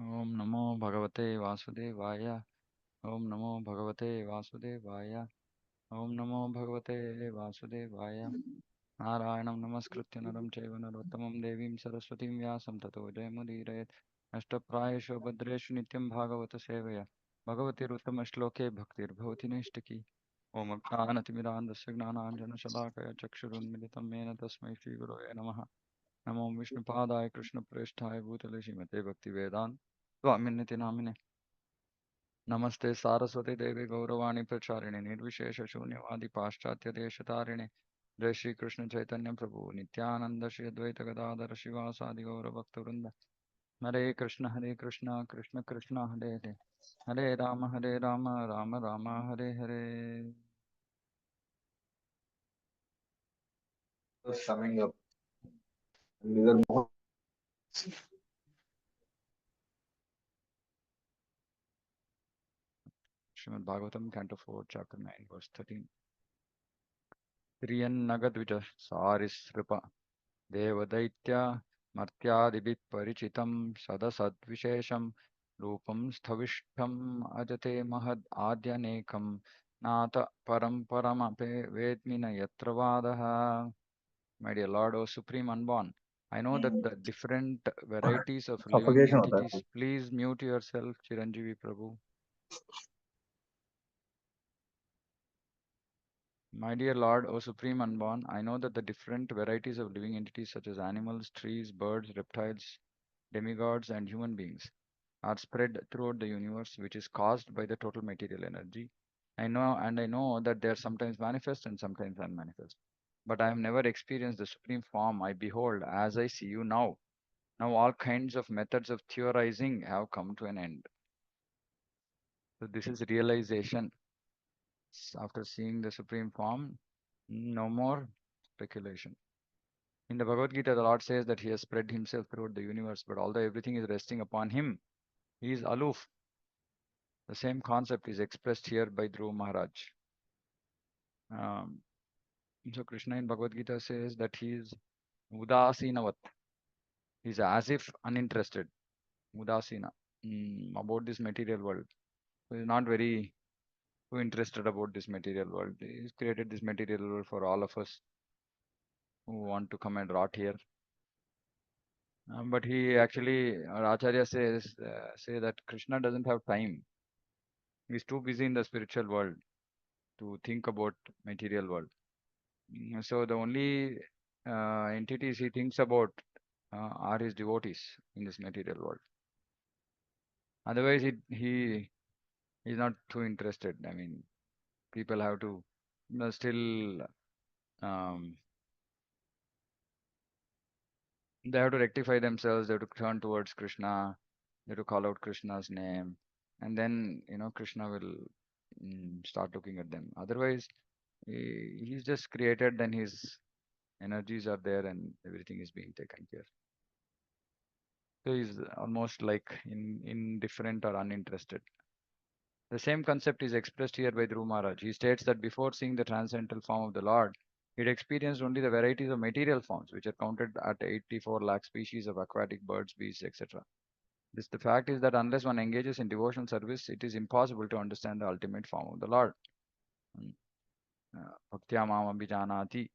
Om Namo Bhagavate Vasudevaya. Om Namo Bhagavate Vasudevaya. Om Namo Bhagavate Vasudevaya. Narayanam Namaskritya Naram Chaiva Narottamam Devim Saraswatim Vyasam Tato Jayamudiraят. Ashtaprayeshu Bhadreshu Nityam Bhagavata Sevaya. Bhagavati Ruttama Shloke Bhaktir Bhavati Nishtaki. Om Jnanatimirandasya Gnananjana Shalakaya Chakshurunmilitam Mena Tasmai Shri Gurave Namaha. नमो विष्णुपादाय कृष्णप्रेष्ठाय भूतले श्रीमते भक्तिवेदान्त स्वामिन्निति नामिने नमस्ते सारस्वती देवी गौरवाणी प्रचारिणे निर्विशेषशून्यवादी पाश्चात्यदेशतारिणे जय श्री कृष्ण चैतन्य प्रभु नित्यानंद श्री अद्वैत गदाधर शिवासादि गौरभक्तवृंद हरे Krishna Krishna Krishna Hare Hare Ram Ram Ram Hare Hare Summing up. Leader Mohan. Srimad Bhagavatam, Canto 4, Chapter 9, Verse 13. Triyannagadvija Sarisripa Devaदैत्या मर्त्यादिभिः परिचितं सदसद्विशेषं रूपं स्थविष्ठम् अजते महद् आद्यनेकं नाथ परं परमपि वेद्मि न यत्र वादः. My dear Lord, O Supreme Unborn, I know that the different varieties of living Suffocation होता है. entities. Please mute yourself, Chiranjeevi Prabhu. My dear Lord, O Supreme Unborn, I know that the different varieties of living entities such as animals, trees, birds, reptiles, demigods, and human beings are spread throughout the universe, which is caused by the total material energy. I know that they are sometimes manifest and sometimes unmanifest. But I have never experienced the supreme form I behold as I see you now. Now all kinds of methods of theorizing have come to an end. So this is realization. After seeing the supreme form, no more speculation. In the Bhagavad Gita, the Lord says that he has spread himself throughout the universe, but although everything is resting upon him, he is aloof. The same concept is expressed here by Dhruva Maharaj. Um, so Krishna in Bhagavad Gita says that he is Udasinavat. He is as if uninterested, Udasina, about this material world. So he is not very too interested about this material world. He has created this material world for all of us who want to come and rot here. But he actually, our Acharya say that Krishna doesn't have time. He is too busy in the spiritual world to think about material world. So the only entities he thinks about are his devotees in this material world. Otherwise, he is not too interested. I mean, people have to still um, they have to rectify themselves. They have to turn towards Krishna. They have to call out Krishna's name, and then Krishna will start looking at them. Otherwise, he's just created. Then his energies are there, and everything is being taken care. So he's almost like indifferent or uninterested. The same concept is expressed here by Dhruva Maharaj. He states that before seeing the transcendental form of the Lord, he had experienced only the varieties of material forms, which are counted at 84 lakh species of aquatic birds, beasts, etc. The fact is that unless one engages in devotional service, it is impossible to understand the ultimate form of the Lord. Bhaktya Mama Bijanati.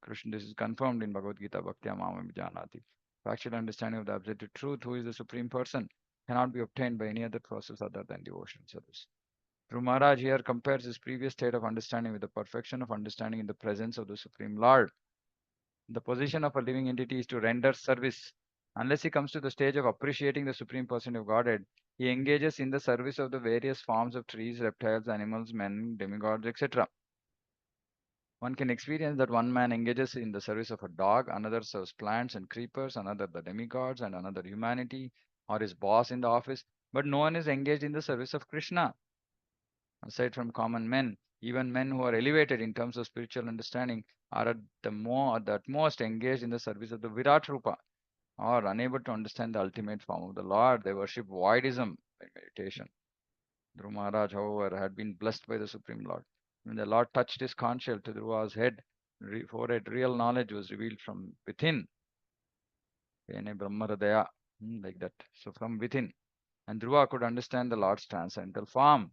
Krishna, this is confirmed in Bhagavad Gita, Bhaktya Mama Bijanati. Factual understanding of the absolute truth, who is the Supreme Person, cannot be obtained by any other process other than devotional service. Dhruva Maharaj here compares his previous state of understanding with the perfection of understanding in the presence of the Supreme Lord. The position of a living entity is to render service. Unless he comes to the stage of appreciating the Supreme Person of Godhead, he engages in the service of the various forms of trees, reptiles, animals, men, demigods, etc. One can experience that one man engages in the service of a dog, another serves plants and creepers, another the demigods, and another humanity, or his boss in the office, but no one is engaged in the service of Krishna. Aside from common men, even men who are elevated in terms of spiritual understanding are at the utmost engaged in the service of the Virat Rupa, or unable to understand the ultimate form of the Lord. They worship voidism in meditation. Dhruva Maharaj, however, had been blessed by the Supreme Lord. When the Lord touched his conch shell to Dhruva's head, forehead, real knowledge was revealed from within. Pene Brahmaradaya. like that. So from within. And Dhruva could understand the Lord's transcendental form.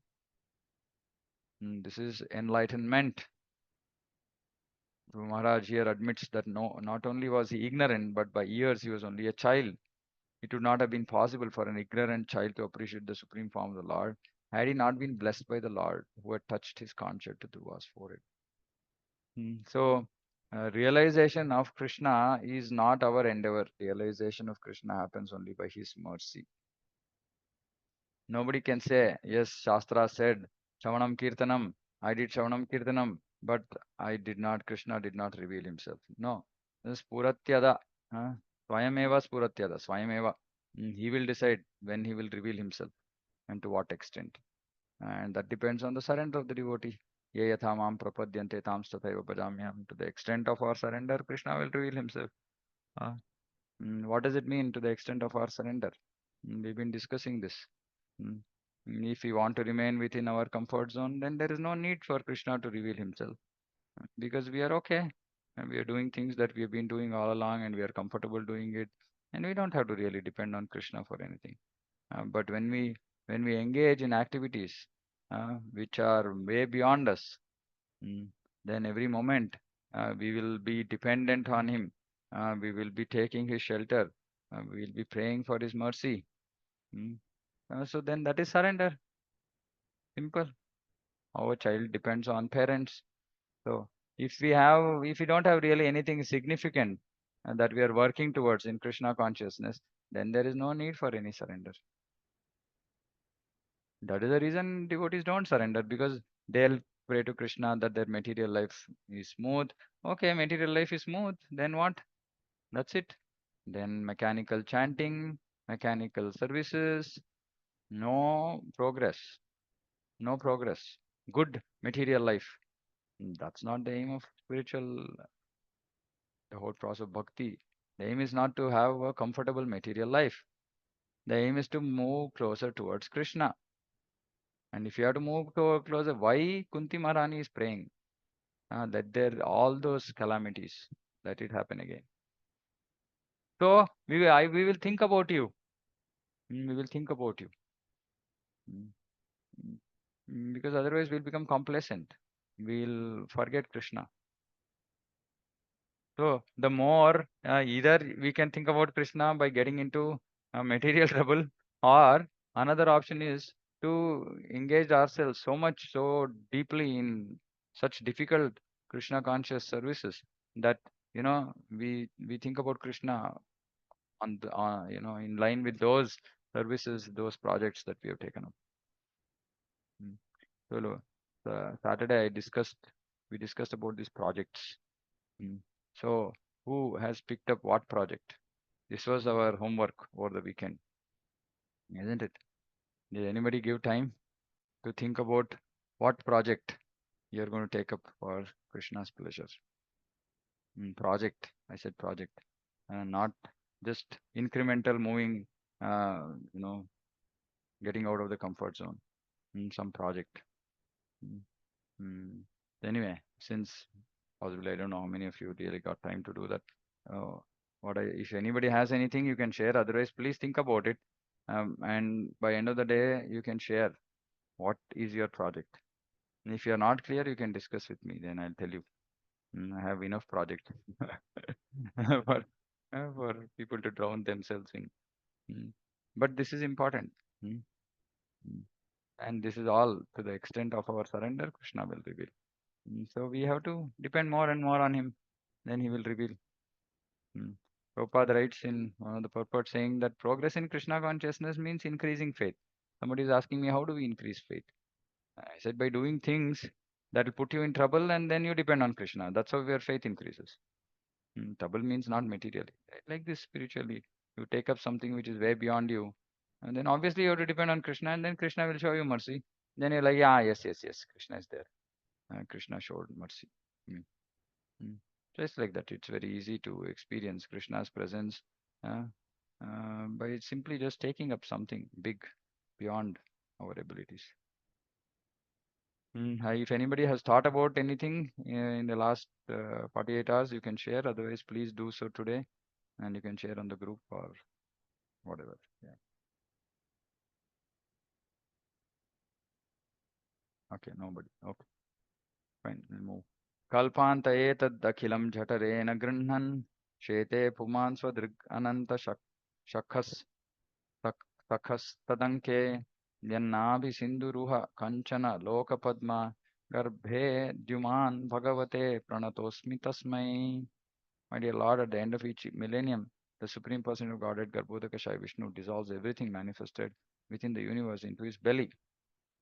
This is enlightenment. Dhruva Maharaj here admits that no, not only was he ignorant, but by years he was only a child. It would not have been possible for an ignorant child to appreciate the supreme form of the Lord had he not been blessed by the Lord who had touched his concha to Dhruva's forehead. So, realization of Krishna is not our endeavor. Realization of Krishna happens only by his mercy. Nobody can say, yes, Shastra said, Shavanam Kirtanam, I did Shavanam Kirtanam, but I did not, Krishna did not reveal himself. No, this is Puratyada. Swayameva Spuratyada, Swayameva. He will decide when he will reveal himself and to what extent. And that depends on the surrender of the devotee. Ye yatha mam prapadyante tam tathaiva bhajamyam. To the extent of our surrender, Krishna will reveal himself. Uh, what does it mean to the extent of our surrender? We've been discussing this. Mm. If we want to remain within our comfort zone, then there is no need for Krishna to reveal himself because we are okay and we are doing things that we have been doing all along and we are comfortable doing it and we don't have to really depend on Krishna for anything. But when we engage in activities which are way beyond us, mm, then every moment we will be dependent on him. We will be taking his shelter. We will be praying for his mercy. Mm. So then that is surrender. Simple. Our child depends on parents. So if we don't have really anything significant that we are working towards in Krishna consciousness, then there is no need for any surrender. That is the reason devotees don't surrender because they'll pray to Krishna that their material life is smooth. Okay, material life is smooth. Then what? That's it. Then mechanical chanting, mechanical services, no progress. No progress. Good material life. That's not the aim of spiritual, the whole process of bhakti. The aim is not to have a comfortable material life. The aim is to move closer towards Krishna. And if you have to move to closer, why Kunti Maharani is praying? That there all those calamities, let it happen again. So we will think about you. We will think about you. Mm, mm, because otherwise we'll become complacent. We'll forget Krishna. So the more either we can think about Krishna by getting into material trouble, or another option is to engage ourselves so much, so deeply in such difficult Krishna conscious services that we think about Krishna on the in line with those services, those projects that we have taken up. Mm. Saturday we discussed about these projects. Mm. So, who has picked up what project? This was our homework over the weekend, isn't it? Did anybody give time to think about what project you're going to take up for Krishna's pleasure? Project, I said project, not just incremental moving, uh, you know, getting out of the comfort zone. Some project. Mm, mm. Anyway, since possibly I don't know how many of you really got time to do that. Uh, if anybody has anything you can share, otherwise please think about it. And by end of the day, you can share what is your project. And if you're not clear, you can discuss with me. Then I'll tell you. I have enough project for for people to drown themselves in. Mm. But this is important. Mm, mm. And this is all to the extent of our surrender, Krishna will reveal. So we have to depend more and more on him. Then he will reveal. Hmm. Prabhupada writes in one of the purports saying that progress in Krishna consciousness means increasing faith. Somebody is asking me, how do we increase faith? I said, by doing things that will put you in trouble and then you depend on Krishna. That's how your faith increases. Trouble means not materially. Right? Like this spiritually. You take up something which is way beyond you. And then obviously you have to depend on Krishna and then Krishna will show you mercy. Then you're like, yeah, yes, yes, yes. Krishna is there. Krishna showed mercy. Hmm. Mm. Just like that, it's very easy to experience Krishna's presence uh, by simply just taking up something big beyond our abilities. If anybody has thought about anything in the last 48 hours, you can share. Otherwise, please do so today, and you can share on the group or whatever. Yeah. Okay, nobody. Okay, fine. We'll move. Kalpanta etadakhilam jhatarena gृह्णन् shete puman swadrig ananta shakhas सखस्तदङ्के यन्नाभिसिन्धुरुह कञ्चन लोकपद्मा गर्भे द्युमान् भगवते प्रणतोऽस्मि तस्मै. My dear Lord, at the end of each millennium, the Supreme Person of Godhead, Garbhodakashaya Vishnu, dissolves everything manifested within the universe into his belly.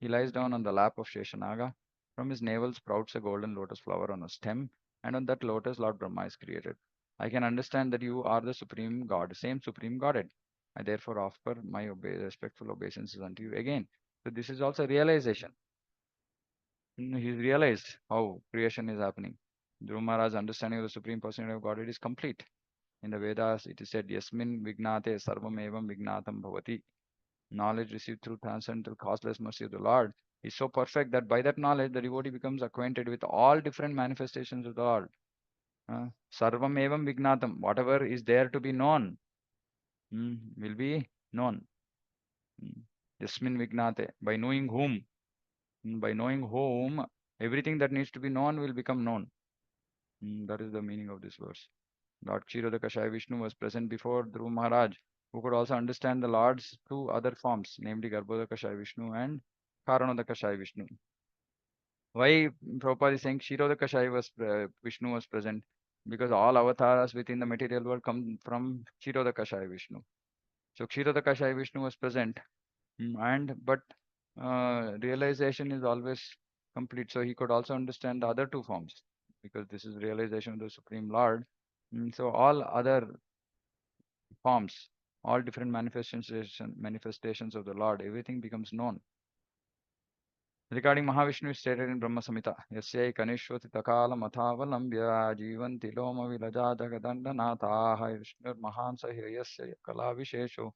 He lies down on the lap of Sheshanaga. From his navel sprouts a golden lotus flower on a stem, and on that lotus Lord Brahma is created. I can understand that you are the Supreme God, same Supreme Godhead. I therefore offer my respectful obeisances unto you again. So this is also realization. He realized how creation is happening. Dhruva Maharaj's understanding of the Supreme Personality of Godhead is complete. In the Vedas, it is said, Yasmin Vignate Sarvam Evam Vignatam Bhavati. Knowledge received through transcendental causeless mercy of the Lord is so perfect that by that knowledge, the devotee becomes acquainted with all different manifestations of the Lord. Sarvam Evam Vignatam. Whatever is there to be known will be known. Yasmin Vignate. By knowing whom? By knowing whom, everything that needs to be known will become known. That is the meaning of this verse. Lord Kshirodakashaya Vishnu was present before Dhruva Maharaj, who could also understand the Lord's two other forms, namely Garbhodakashaya Vishnu and Karanodakashaya Vishnu. Why Prabhupada is saying Kshirodakashaya Vishnu was present? Because all avatars within the material world come from Kshirodakashaya Vishnu. So Kshirodakashaya Vishnu was present, but realization is always complete. So he could also understand the other two forms because this is realization of the Supreme Lord. So all other forms, all different manifestations of the Lord, everything becomes known. Regarding Mahavishnu is stated in Brahma Samhita, Yasyai Kanishwati Takala Mathavalambya Jivanti Loma Vilaja Jagadandanatha Vishnur Mahansa Hirayasya Kala Vishesho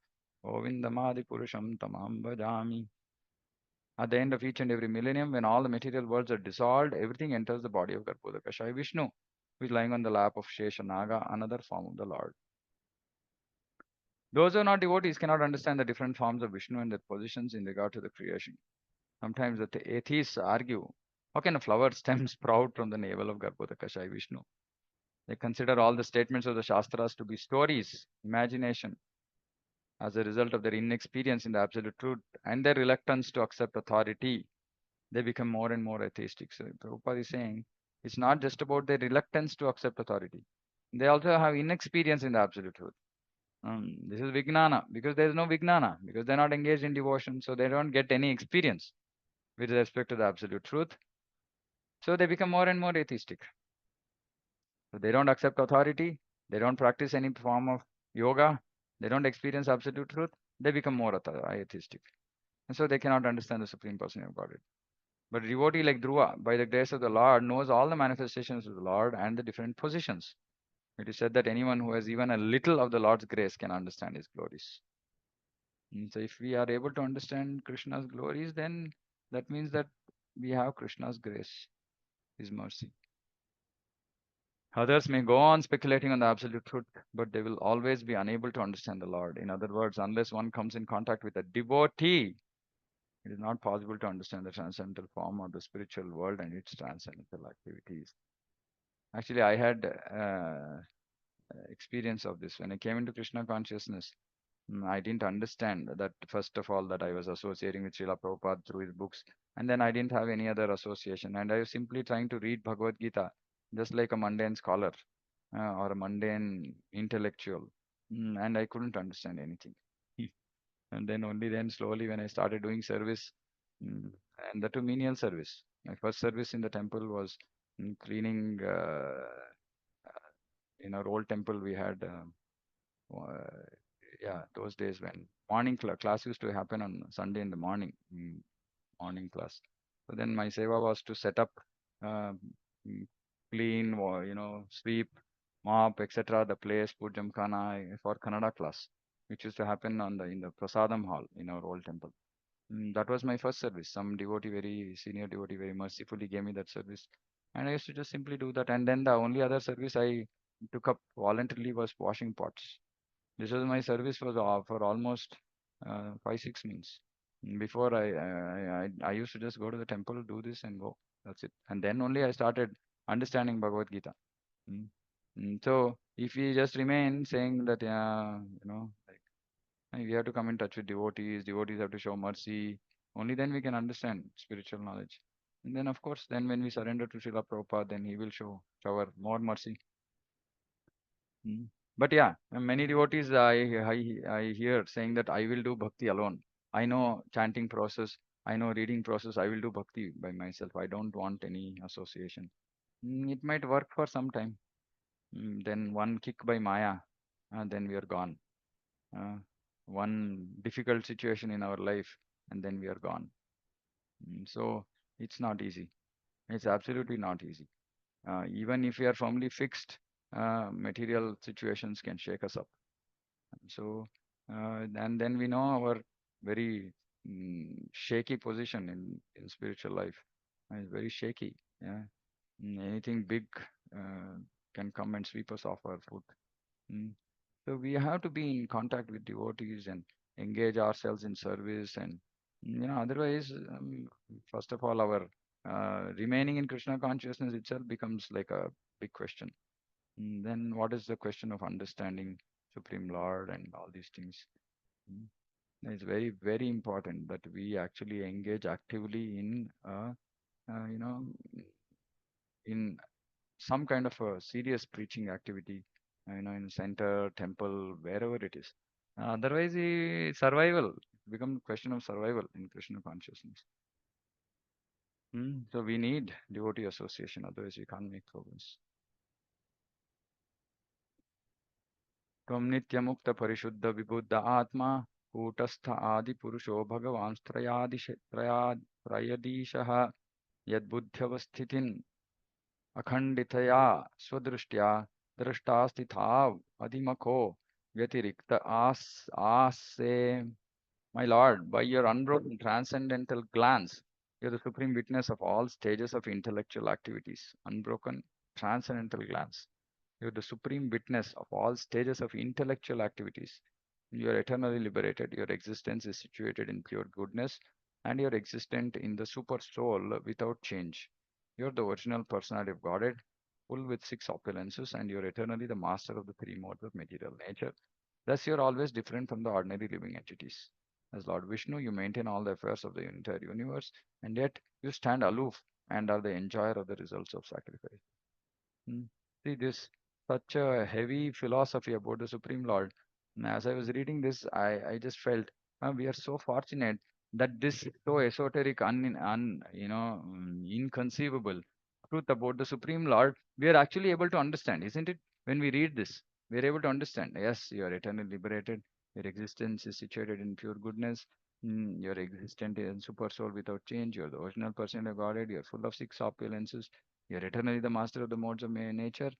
Govindamadi Purusham Tamam Bhajami. At the end of each and every millennium, when all the material worlds are dissolved, everything enters the body of Garbhodakashaya Vishnu, who is lying on the lap of Sheshanaga, another form of the Lord. Those who are not devotees cannot understand the different forms of Vishnu and their positions in regard to the creation. Sometimes the atheists argue, how can a flower stem sprout from the navel of Garbhodakashaya Vishnu? They consider all the statements of the Shastras to be stories, imagination, as a result of their inexperience in the absolute truth and their reluctance to accept authority. They become more and more atheistic. So Prabhupada is saying it's not just about their reluctance to accept authority. They also have inexperience in the absolute truth. This is Vijnana because there is no Vijnana because they're not engaged in devotion, so they don't get any experience with respect to the absolute truth. So they become more and more atheistic. So they don't accept authority, they don't practice any form of yoga, they don't experience absolute truth, they become more atheistic. And so they cannot understand the Supreme Personality of Godhead. But a devotee like Dhruva, by the grace of the Lord, knows all the manifestations of the Lord and the different positions. It is said that anyone who has even a little of the Lord's grace can understand his glories. So if we are able to understand Krishna's glories, then that means that we have Krishna's grace, his mercy. Others may go on speculating on the absolute truth, but they will always be unable to understand the Lord. In other words, unless one comes in contact with a devotee, it is not possible to understand the transcendental form of the spiritual world and its transcendental activities. Actually, I had experience of this. When I came into Krishna consciousness, I didn't understand that, first of all, that I was associating with Srila Prabhupada through his books. And then I didn't have any other association. And I was simply trying to read Bhagavad Gita just like a mundane scholar or a mundane intellectual. And I couldn't understand anything. And then only then slowly when I started doing service, mm, and the two menial service. My first service in the temple was cleaning. In our old temple, we had yeah, those days when morning class used to happen on Sunday in the morning, morning class. So then my seva was to set up, uh, clean, or, sweep, mop, etc. the place, put jamkhana for Kannada class, which used to happen on the in the Prasadam hall in our old temple. That was my first service. Some devotee, very senior devotee, very mercifully gave me that service. And I used to just simply do that. And then the only other service I took up voluntarily was washing pots. This was my service for almost 5 6 months. Before I used to just go to the temple, do this, and go. That's it. And then only I started understanding Bhagavad Gita. Mm. So if we just remain saying that, yeah, like we have to come in touch with devotees, devotees have to show mercy, only then we can understand spiritual knowledge. And then, of course, then when we surrender to Srila Prabhupada, then he will shower more mercy. Mm. But yeah, many devotees I hear saying that I will do bhakti alone. I know chanting process, I know reading process, I will do bhakti by myself. I don't want any association. It might work for some time. Then one kick by Maya, and then we are gone. Uh, one difficult situation in our life, and then we are gone. So it's not easy. It's absolutely not easy. Even if we are firmly fixed, material situations can shake us up. So, and then we know our very shaky position in spiritual life. It's very shaky. Yeah. Anything big uh, can come and sweep us off our foot. Mm. So we have to be in contact with devotees and engage ourselves in service, and otherwise, first of all, our remaining in Krishna consciousness itself becomes like a big question. Then what is the question of understanding Supreme Lord and all these things? Mm. It's very, very important that we actually engage actively in, uh, you know, in some kind of a serious preaching activity, in center, temple, wherever it is. Otherwise, survival becomes a question of survival in Krishna consciousness. So we need devotee association, otherwise we can't make progress. त्वं नित्यमुक्तपरिशुद्ध विबुद्ध आत्मा कूटस्थ आदिपुरुषो भगवांस्त्रयादिश त्रयदीशः यद्बुद्ध्यवस्थितिन् अखण्डितया स्वदृष्ट्या दृष्टास्थिताव् अधिमखो व्यतिरिक्त आस्से. My Lord, by your unbroken transcendental glance, you are the supreme witness of all stages of intellectual activities. Unbroken transcendental glance. You are the supreme witness of all stages of intellectual activities. You are eternally liberated. Your existence is situated in pure goodness, and you are existent in the super soul without change. You are the original personality of Godhead, full with six opulences, and you are eternally the master of the three modes of material nature. Thus, you are always different from the ordinary living entities. As Lord Vishnu, you maintain all the affairs of the entire universe, and yet you stand aloof and are the enjoyer of the results of sacrifice. See, this such a heavy philosophy about the Supreme Lord. And as I was reading this, I just felt we are so fortunate that this so esoteric, inconceivable truth about the Supreme Lord, we are actually able to understand, isn't it? When we read this, we are able to understand. Yes, you are eternally liberated. Your existence is situated in pure goodness. You're existent in super soul without change. You're the original person of Godhead. You're full of six opulences. You're eternally the master of the modes of nature.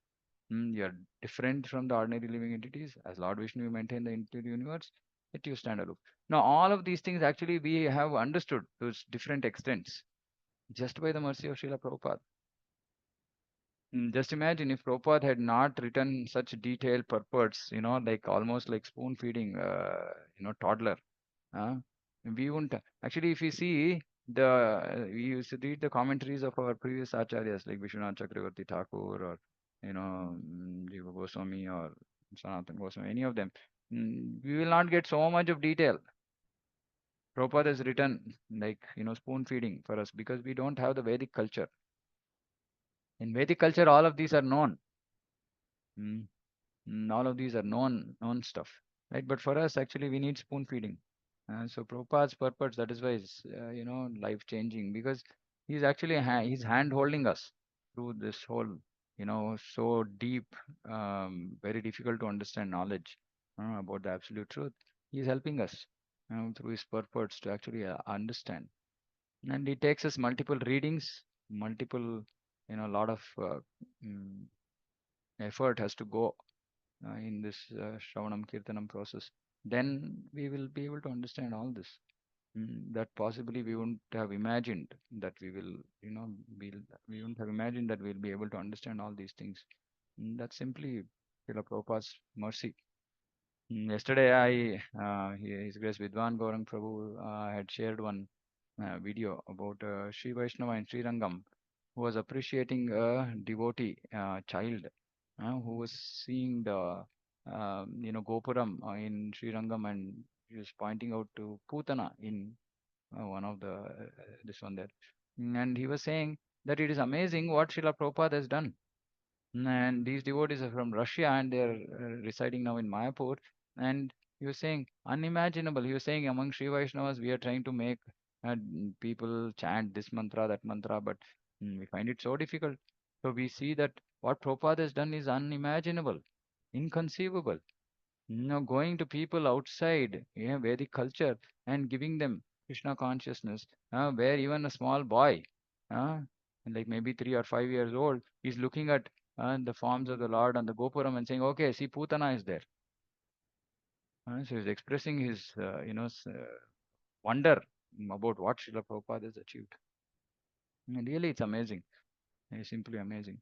You're different from the ordinary living entities. As Lord Vishnu, you maintain the entire universe, yet you stand aloof. Now, all of these things actually we have understood to different extents just by the mercy of Srila Prabhupada. Just imagine if Prabhupada had not written such detailed purports, like almost like spoon feeding, toddler. Uh, we wouldn't actually, if you see we used to read the commentaries of our previous acharyas like Vishwanath Chakravarti Thakur or Jiva Goswami or Sanatan Goswami, any of them. We will not get so much of detail. Prabhupada has written like spoon feeding for us because we don't have the Vedic culture. In Vedic culture, all of these are known. Mm, all of these are known stuff, right? But for us, actually, we need spoon feeding. So Prabhupada's purpose, that is why it's life changing because he's actually he's hand holding us through this whole so deep, very difficult to understand knowledge about the absolute truth. He's helping us through his purpose to actually understand, and it takes us multiple readings, multiple lot of mm, effort has to go in this Shravanam Kirtanam process, then we will be able to understand all this. That possibly we wouldn't have imagined that we'll, we wouldn't have imagined that we'll be able to understand all these things. That's simply Srila Prabhupada's mercy. Yesterday, His Grace Vidwan Gaurang Prabhu had shared one video about Sri Vaishnava in Sri Rangam who was appreciating a devotee child who was seeing the Gopuram in Sri Rangam, and he was pointing out to Putana in one of the this one there. And he was saying that it is amazing what Srila Prabhupada has done. And these devotees are from Russia and they're residing now in Mayapur. And he was saying unimaginable. He was saying among Sri Vaishnavas, we are trying to make people chant this mantra, that mantra, but we find it so difficult. So we see that what Prabhupada has done is unimaginable, inconceivable. Going to people outside, Vedic culture and giving them Krishna consciousness, where even a small boy, uh, like maybe 3 or 5 years old, is looking at the forms of the Lord on the Gopuram and saying, "Okay, see, Putana is there." So he's expressing his, wonder about what Srila Prabhupada has achieved. And really, it's amazing. It's simply amazing.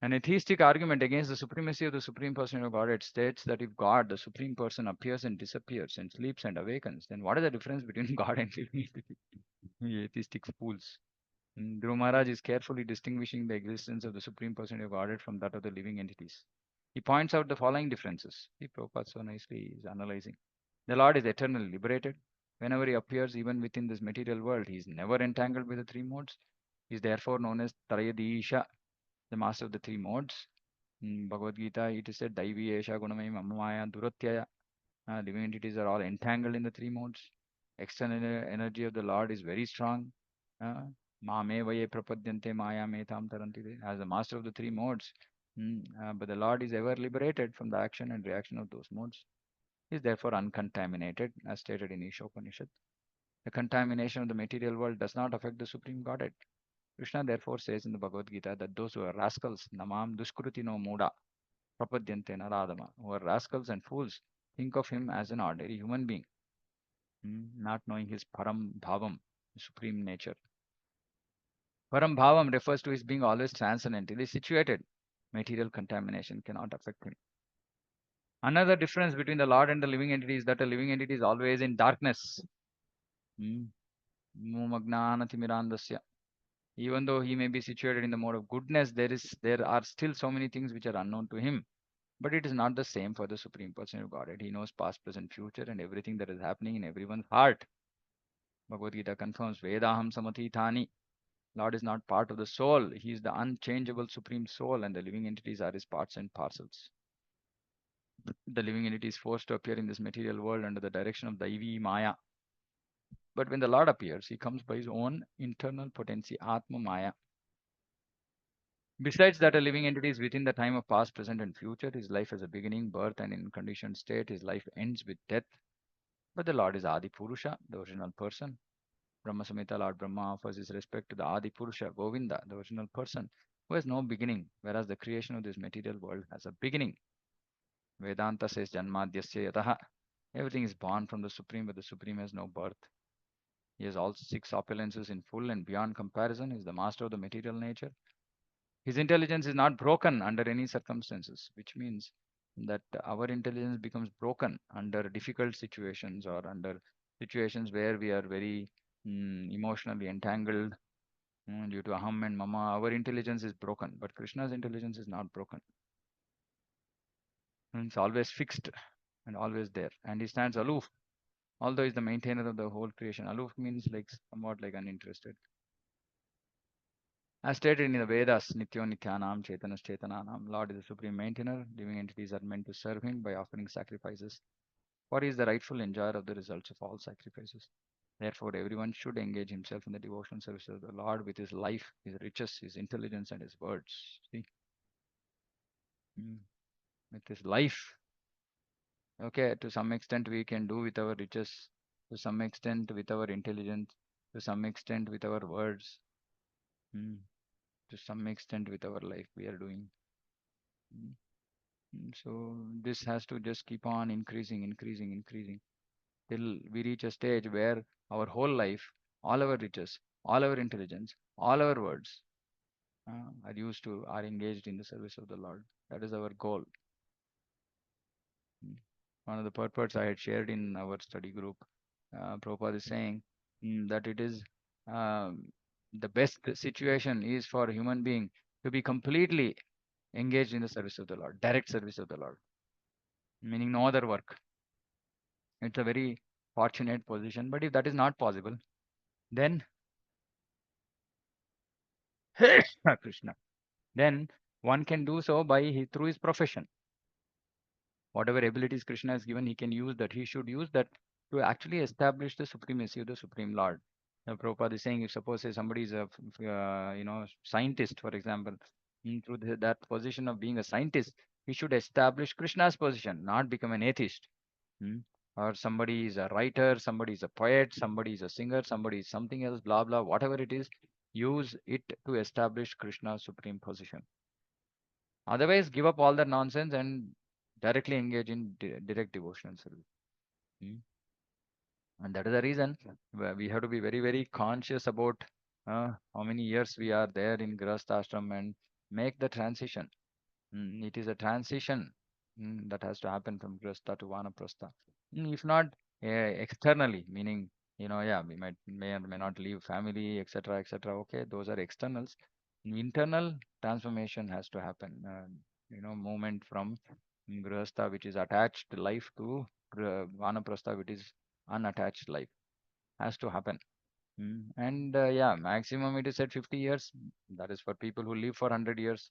An atheistic argument against the supremacy of the Supreme Person of Godhead states that if God, the Supreme Person, appears and disappears and sleeps and awakens, then what is the difference between God and living entity? You atheistic fools. Dhruva Maharaj is carefully distinguishing the existence of the Supreme Person of Godhead from that of the living entities. He points out the following differences. See, Prabhupada so nicely is analyzing. The Lord is eternally liberated. Whenever he appears, even within this material world, he is never entangled with the three modes. He is therefore known as Trayadisha, the master of the three modes. In Bhagavad Gita, it is said, Daivi Esha Gunamaya Mamamaya Duratyaya. Living entities are all entangled in the three modes. External energy of the Lord is very strong. Uh, Mame Vaye Prapadyante Maya Metam Taranti. As the master of the three modes, but the Lord is ever liberated from the action and reaction of those modes. He is therefore uncontaminated, as stated in Ishopanishad. The contamination of the material world does not affect the Supreme Godhead. Krishna therefore says in the Bhagavad Gita that those who are rascals, namam duskrutino muda, prapadyante naradama, who are rascals and fools, think of him as an ordinary human being, not knowing his param bhavam, supreme nature. Param bhavam refers to his being always transcendently situated. Material contamination cannot affect him. Another difference between the Lord and the living entity is that a living entity is always in darkness. Mm. Mumajnanatimirandasya. Even though he may be situated in the mode of goodness, there are still so many things which are unknown to him. But it is not the same for the Supreme Person of Godhead. He knows past, present, future, and everything that is happening in everyone's heart. Bhagavad Gita confirms Vedaham Samatithani. Lord is not part of the soul. He is the unchangeable Supreme Soul, and the living entities are his parts and parcels. The living entity is forced to appear in this material world under the direction of Daivi Maya. But when the Lord appears, he comes by his own internal potency, Atma Maya. Besides that, a living entity is within the time of past, present, and future. His life has a beginning, birth, and in conditioned state. His life ends with death. But the Lord is Adi Purusha, the original person. Brahma Samhita, Lord Brahma offers his respect to the Adi Purusha, Govinda, the original person, who has no beginning, whereas the creation of this material world has a beginning. Vedanta says Janmadhyasya Yataha. Everything is born from the Supreme, but the Supreme has no birth. He has all six opulences in full and beyond comparison. He is the master of the material nature. His intelligence is not broken under any circumstances, which means that our intelligence becomes broken under difficult situations or under situations where we are very emotionally entangled due to aham and mama. Our intelligence is broken, but Krishna's intelligence is not broken. It's always fixed and always there, and he stands aloof, although he's the maintainer of the whole creation. Aloof means like somewhat like uninterested. As stated in the Vedas, Nityo Nityanam Chetanas Chetananam, Lord is the supreme maintainer. Living entities are meant to serve him by offering sacrifices, for he is the rightful enjoyer of the results of all sacrifices. Therefore, everyone should engage himself in the devotional service of the Lord with his life, his riches, his intelligence, and his words. See, Mm. with his life. Okay, to some extent we can do with our riches, to some extent with our intelligence, to some extent with our words, Mm. to some extent with our life we are doing. Mm. So this has to just keep on increasing, increasing, increasing till we reach a stage where our whole life, all our riches, all our intelligence, all our words are engaged in the service of the Lord. That is our goal. Mm. One of the purports I had shared in our study group, Prabhupada is saying that it is um, the best situation is for a human being to be completely engaged in the service of the Lord, direct service of the Lord, meaning no other work. It's a very fortunate position. But if that is not possible, then Krishna, then one can do so through his profession. Whatever abilities Krishna has given, he can use that. He should use that to actually establish the supremacy of the Supreme Lord. Prabhupada is saying, if suppose say somebody is a scientist, for example, through that position of being a scientist, he should establish Krishna's position, not become an atheist. Hmm? Or somebody is a writer, somebody is a poet, somebody is a singer, somebody is something else, blah blah, whatever it is, use it to establish Krishna's supreme position. Otherwise, give up all that nonsense and directly engage in direct devotional service. Hmm. And that is the reason where we have to be very, very conscious about how many years we are there in Grahastha ashram and make the transition. It is a transition that has to happen from Grahastha to Vanaprastha. If not externally, meaning, yeah, we may or may not leave family, etc., etc. Okay, those are externals. Internal transformation has to happen. Movement from Grahastha, which is attached life, to Vanaprastha, which is unattached life, has to happen. And yeah, maximum it is at 50 years. That is for people who live for 100 years.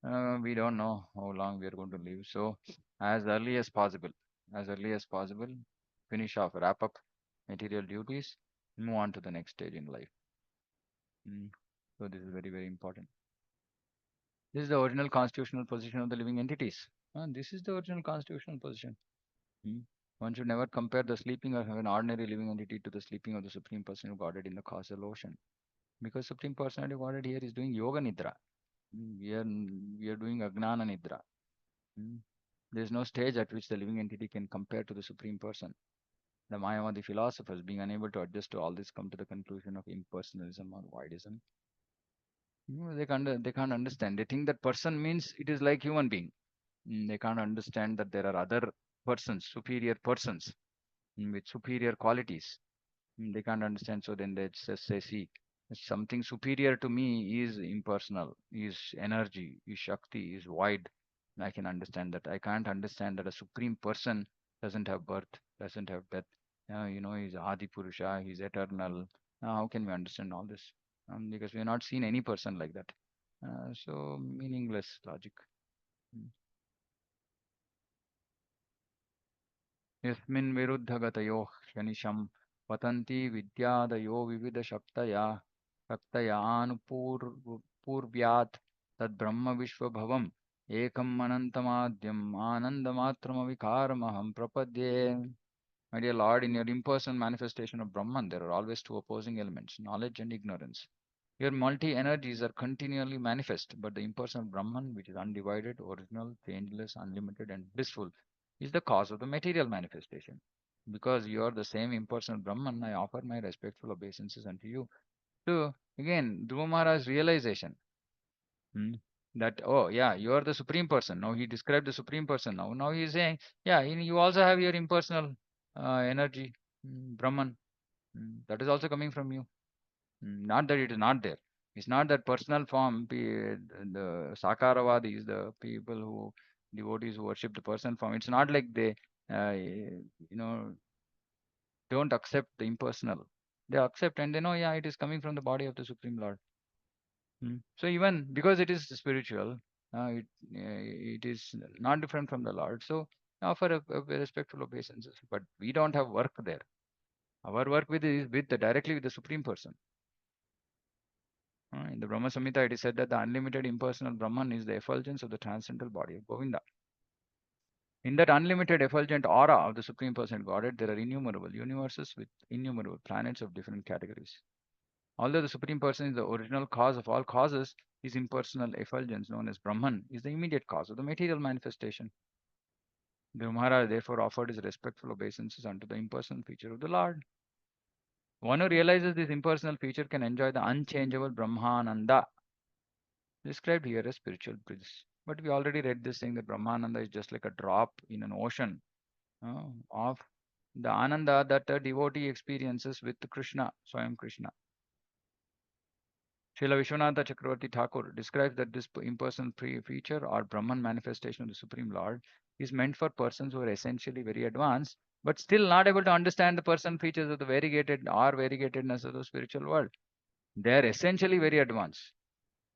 We don't know how long we are going to live. So, as early as possible, as early as possible, finish off, wrap up material duties, move on to the next stage in life. Mm. So, this is very, very important. This is the original constitutional position of the living entities. This is the original constitutional position. Mm. One should never compare the sleeping of an ordinary living entity to the sleeping of the Supreme Person Godhead in the causal ocean. Because Supreme Personality Godhead here is doing Yoga Nidra. We are doing Agnana Nidra. Mm. There is no stage at which the living entity can compare to the Supreme Person. The Mayavadi philosophers, being unable to adjust to all this, come to the conclusion of impersonalism or voidism. They can't understand. They think that person means it is like human being. They can't understand that there are other persons, superior persons with superior qualities. They can't understand. So then they just say, see, something superior to me is impersonal, is energy, is Shakti, is void. I can understand that. I can't understand that a supreme person doesn't have birth, doesn't have death. He's Adi Purusha, he's eternal. How can we understand all this? Because we have not seen any person like that. So meaningless logic. Mm. यस्मिन् विरुद्धगतयोः शनिशं पतन्ति विद्यादयो विविधशक्तया शक्तयानुपूर्व्यात् तद्ब्रह्म विश्वभवम् एकम् अनन्तमाद्यम् आनन्दमात्रमविकारमहं प्रपद्ये. My dear Lord, in your impersonal manifestation of Brahman, there are always two opposing elements, knowledge and ignorance. Your multi energies are continually manifest, but the impersonal Brahman, which is undivided, original, changeless, unlimited, and blissful, is the cause of the material manifestation. Because you are the same impersonal Brahman, I offer my respectful obeisances unto you. So, again, Dhruva Maharaj's realization hmm, that, oh, yeah, you are the Supreme Person. Now he described the Supreme Person. Now he is saying, yeah, you also have your impersonal energy, Brahman. That is also coming from you. Not that it is not there. It's not that personal form. The Sakaravadis, the people who devotees who worship the personal form. It's not like they, don't accept the impersonal. They accept and they know, yeah, it is coming from the body of the Supreme Lord. So even because it is spiritual, it is not different from the Lord. So offer a respectful obeisances. But we don't have work there. Our work is directly with the Supreme Person. In the Brahma Samhita, it is said that the unlimited impersonal Brahman is the effulgence of the transcendental body of Govinda. In that unlimited effulgent aura of the Supreme Person Godhead, there are innumerable universes with innumerable planets of different categories. Although the Supreme Person is the original cause of all causes, his impersonal effulgence, known as Brahman, is the immediate cause of the material manifestation. The Maharaj therefore offered his respectful obeisances unto the impersonal feature of the Lord. One who realizes this impersonal feature can enjoy the unchangeable Brahmananda, described here as spiritual bliss. But we already read this saying that Brahmananda is just like a drop in an ocean. of the Ananda that a devotee experiences with Krishna, Swayam Krishna. Srila Vishwanatha Chakravarti Thakur describes that this impersonal feature or Brahman manifestation of the Supreme Lord is meant for persons who are essentially very advanced, but still not able to understand the person features of the variegated or variegatedness of the spiritual world. They are essentially very advanced,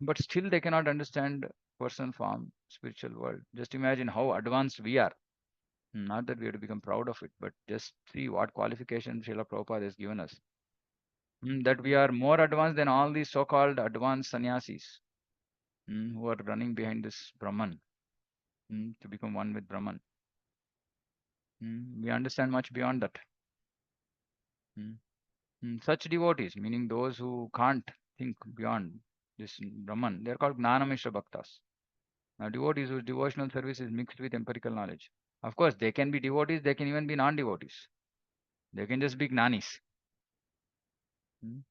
but still they cannot understand person form spiritual world. Just imagine how advanced we are. Not that we have to become proud of it, but just see what qualification Srila Prabhupada has given us. That we are more advanced than all these so-called advanced sannyasis who are running behind this Brahman to become one with Brahman. We understand much beyond that. Mm, Such devotees, meaning those who can't think beyond this Brahman, they are called Gnanamishra Bhaktas. Now, devotees whose devotional service is mixed with empirical knowledge. Of course, they can be devotees, they can even be non-devotees. They can just be Gnanis. Mm.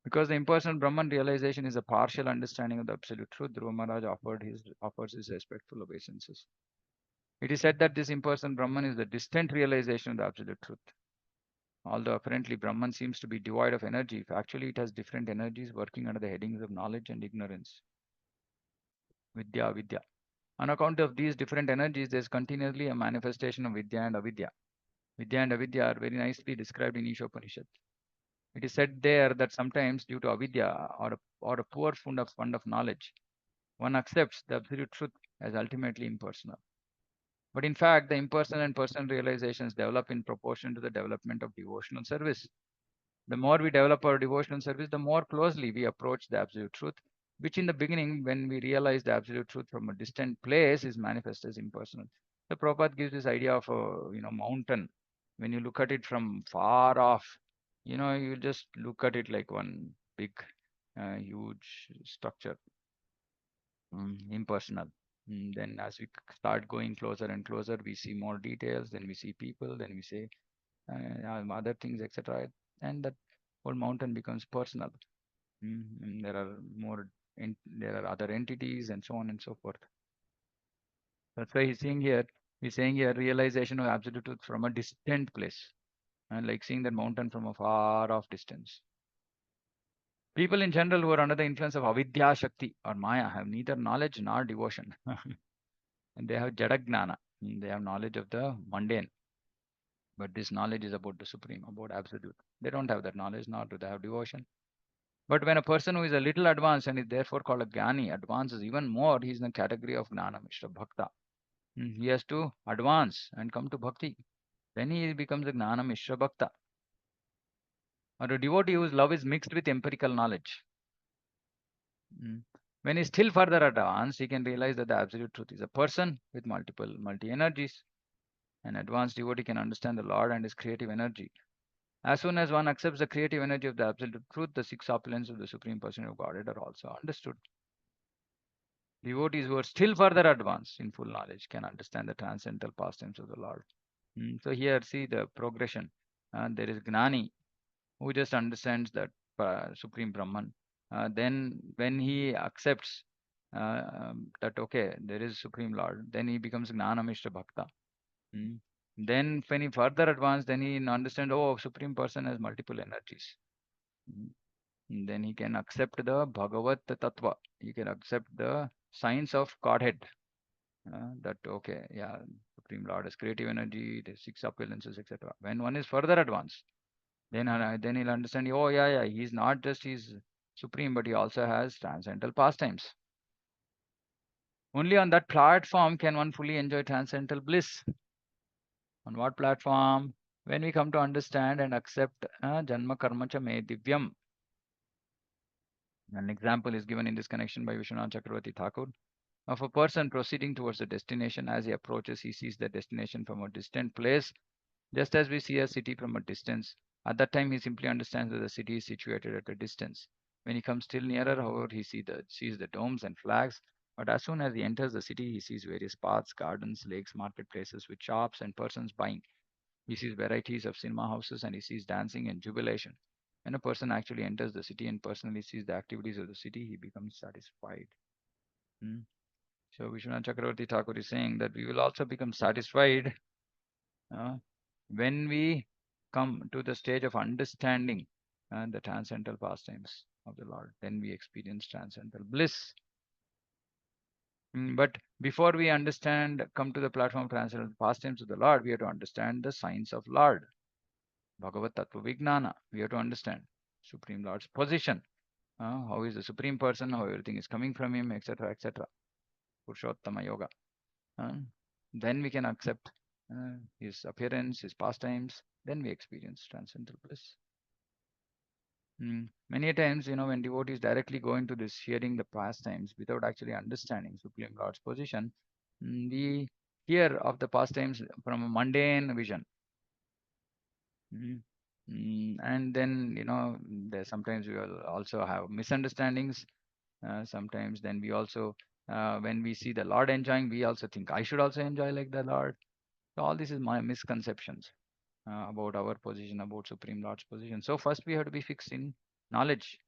Because the impersonal Brahman realization is a partial understanding of the absolute truth, Dhruva Maharaj offers his respectful obeisances. It is said that this impersonal Brahman is the distant realization of the absolute truth. Although apparently Brahman seems to be devoid of energy, actually it has different energies working under the headings of knowledge and ignorance. Vidya, Avidya. On account of these different energies, there is continually a manifestation of Vidya and Avidya. Vidya and Avidya are very nicely described in Ishopanishad. It is said there that sometimes due to Avidya or a poor fund of knowledge, one accepts the absolute truth as ultimately impersonal. But in fact, the impersonal and personal realizations develop in proportion to the development of devotional service. The more we develop our devotional service, the more closely we approach the absolute truth, which in the beginning, when we realize the absolute truth from a distant place, is manifest as impersonal. The Prabhupada gives this idea of a mountain. When you look at it from far off, you just look at it like one big, huge structure, impersonal. Then as we start going closer and closer, we see more details. Then we see people. Then we see other things, etc. And that whole mountain becomes personal. And there are other entities and so on and so forth. That's why he's saying here realization of absolute truth from a distant place, and like seeing that mountain from a far off distance. People in general who are under the influence of avidya shakti or maya have neither knowledge nor devotion. And they have jadagnana. They have knowledge of the mundane. But this knowledge is about the supreme, about absolute. They don't have that knowledge, nor do they have devotion. But when a person who is a little advanced and is therefore called a Jnani advances even more, he is in the category of Gnana Mishra Bhakta. He has to advance and come to Bhakti. Then he becomes a Gnana Mishra Bhakta. Or a devotee whose love is mixed with empirical knowledge. Mm. When he is still further advanced, he can realize that the absolute truth is a person with multi energies. An advanced devotee can understand the Lord and his creative energy. As soon as one accepts the creative energy of the absolute truth, the six opulence of the Supreme Person of Godhead are also understood. Devotees who are still further advanced in full knowledge can understand the transcendental pastimes of the Lord. So here, see the progression. There is Gnani who just understands that Supreme Brahman. Then, when he accepts that okay, there is Supreme Lord, then he becomes Gnana Mishra Bhakta. Mm. Then, when he further advances, then he understands, oh, Supreme Person has multiple energies. Mm. Then he can accept the Bhagavat Tattva. He can accept the science of Godhead. That okay, yeah, Supreme Lord has creative energy, the six appearances, etc. When one is further advanced, then he'll understand. Oh yeah, yeah, he's not just he's supreme, but he also has transcendental pastimes. Only on that platform can one fully enjoy transcendental bliss. On what platform? When we come to understand and accept Janma Karma Cha Me Divyam. An example is given in this connection by Vishwanath Chakravarti Thakur of a person proceeding towards a destination. As he approaches, he sees the destination from a distant place, just as we see a city from a distance. At that time, he simply understands that the city is situated at a distance. When he comes still nearer, however, he sees the domes and flags. But as soon as he enters the city, he sees various paths, gardens, lakes, marketplaces with shops and persons buying. He sees varieties of cinema houses and he sees dancing and jubilation. When a person actually enters the city and personally sees the activities of the city, he becomes satisfied. Hmm. So Vishwanath Chakravarti Thakur is saying that we will also become satisfied Uh, when we come to the stage of understanding the transcendental pastimes of the Lord, then we experience transcendental bliss. But before we understand, come to the platform of transcendental pastimes of the Lord, we have to understand the signs of Lord. Bhagavat Tattva Vijnana. We have to understand Supreme Lord's position. How is the Supreme Person, how everything is coming from Him, etc., etc. Purushottama Yoga. Uh, then we can accept His appearance, His pastimes. Then we experience transcendental bliss. Many times, when devotees directly go into this, hearing the pastimes without actually understanding Supreme Lord's position, we hear of the pastimes from a mundane vision. And then, there sometimes we will also have misunderstandings. Sometimes then we also, when we see the Lord enjoying, we also think I should also enjoy like the Lord. So all this is my misconceptions about our position, about Supreme Lord's position. So first we have to be fixed in knowledge.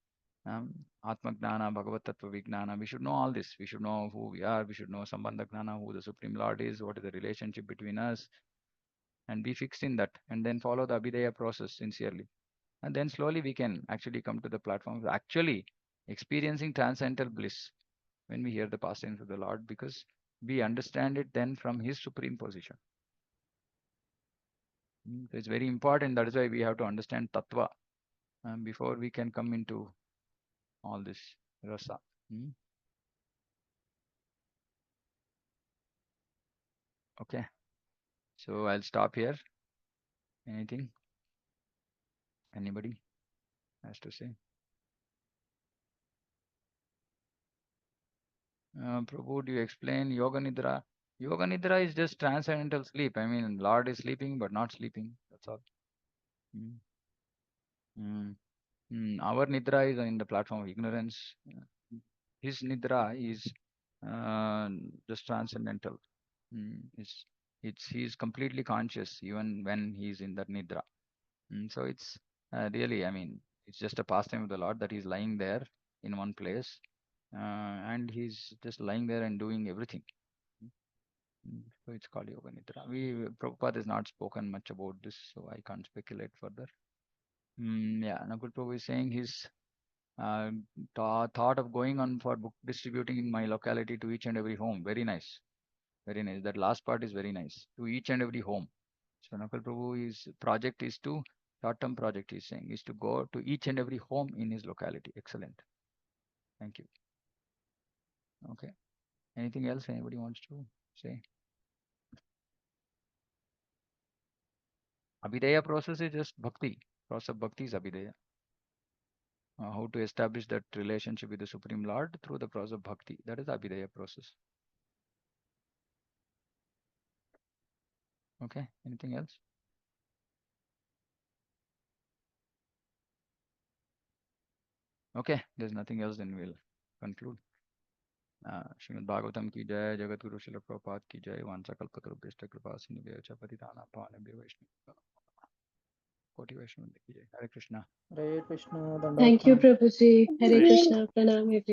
Atma Gnana, Bhagavat Tattva Vijnana. We should know all this. We should know who we are. We should know Sambandha Gnana, who the Supreme Lord is, what is the relationship between us, and be fixed in that. And then follow the Abhidheya process sincerely. And then slowly we can actually come to the platform of actually experiencing transcendental bliss when we hear the pastimes of the Lord, because we understand it then from His supreme position. So it's very important. That is why we have to understand Tattva before we can come into all this rasa. Mm. Okay, so I'll stop here. Anything anybody has to say? Prabhu, do you explain Yoga Nidra? Yoga Nidra is just transcendental sleep. I mean, Lord is sleeping but not sleeping. That's all. Mm. Mm. Our Nidra is in the platform of ignorance. His Nidra is just transcendental. He is completely conscious even when he is in that Nidra. So it's really, I mean, it's just a pastime of the Lord that he's lying there in one place, and he's just lying there and doing everything. So it's called Yoga Nidra. Prabhupada has not spoken much about this, so I can't speculate further. Yeah, Nakul Prabhu is saying his uh, thought of going on for book distributing in my locality to each and every home. Very nice. Very nice. That last part is very nice. To each and every home. So Nakul Prabhu's project is to, short-term project he's saying, is to go to each and every home in his locality. Excellent. Thank you. Okay. Anything else anybody wants to say? Abhideya process is just bhakti. Process of bhakti is Abhideya. How to establish that relationship with the Supreme Lord through the process of bhakti. That is Abhideya process. Okay. Anything else? Okay. There's nothing else, then we'll conclude. Shrimad Bhagavatam की जय, जगत गुरु शिल प्रभुपाद की जय, वांछा कल्पतरुभ्यश्च कृपा सिन्धुभ्यो च पतितानां पावनेभ्यो वैष्णवेभ्यो कोटि वैष्णव की जय। हरे Krishna. Hare Krishna, Thank Dandavat you, Pranam. Prabhuji. Hare Hare Krishna. Pranam, everyone.